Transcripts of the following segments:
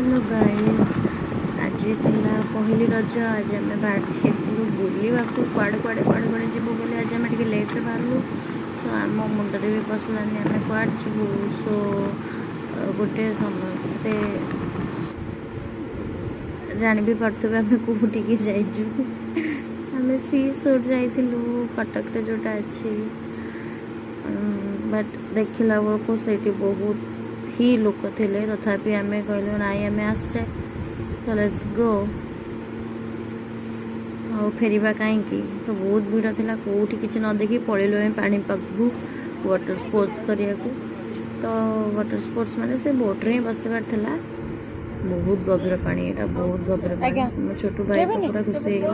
Hello guys, आज थिला पहली रज। आज आम बाहर बुलवा कुआड़े जीवु बोली आज आम टे लेट्रे बाहरलु। सो आम मुंडे भी पसलानी आम कुआड़ जीवु। सो गोटे समस्ते जान भी पारे आम कौटिकी जाइजु। आम सी सोर जाइलु कटक जोटा अच्छी बट देखला बेलू से बहुत ही लोक थे। तथापि आम कहलु नाई आम आसचे तो लेट्स गो आ फेरवा कहीं तो बहुत भीड़ था। कौटी किसी न देखी पलैलु आम पानी पाखु वाटर स्पोर्ट्स करने को। तो वाटर स्पोर्ट्स माने से बोट्रे ही बसबार था। बहुत गभीर पानी, यहाँ बहुत गभीर पानी। मो छोटू भाई तो पूरा खुशी हो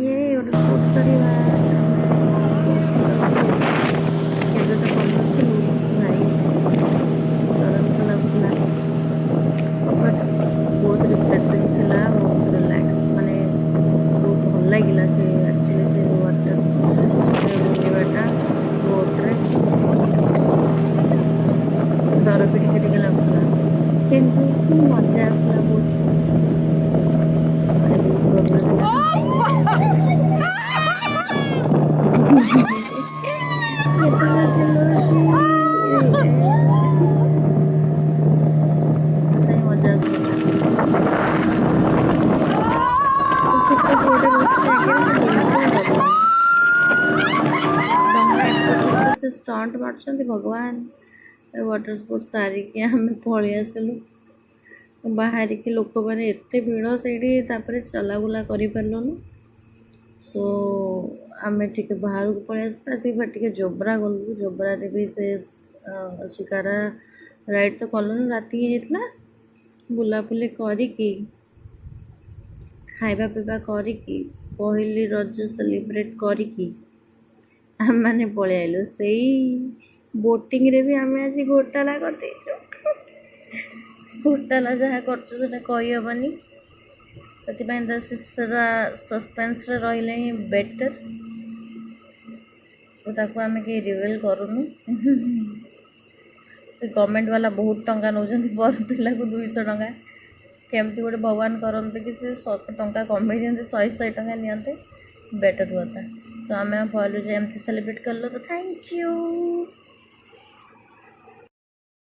ये वाटर स्पोर्ट्स करवा बहुत रिफ्रेशिंग थिला, बहुत रिलैक्स माने बहुत भल लगिला से एक्चुअली से वाटर बुलवाटा बोट्रे डर भी टिके लगुला किंतु मजा आसला बहुत माने बहुत मजा आसला। छोटे पुअटे बस से स्टंट मार्च भगवान। वाटर स्पोर्ट्स सारिकी आम पलि आसलु बाहर की लोक मैंने एत भीड़ से चलाबुला कर। सो आम टे बाहर को पलि आसा टे जोब्रा गलु। जोब्रा भी से शिकारा राइड तो कलु राति होता बुलाबुली करिकी खाइबा पीवा करिकी पहली रज सेलिब्रेट करिकी आम मैंने पलि आइलु। से बोटिंग रे भी आम आज घोटाला कर घोटाला जहाँ करहबनी से सस्पेंस रही ही बेटर। तो ताको आम कहीं रिवेल करूनु। गवर्नमेंट वाला बहुत टंका नौ पर पिला को 200 टंका केमती गोटे भगवान करते कि से 100 टंका कमे दिखते 100 टंका नियंते बेटर हुआ। तो आम कहलु एमती सेलिब्रेट कल तो थैंक यू।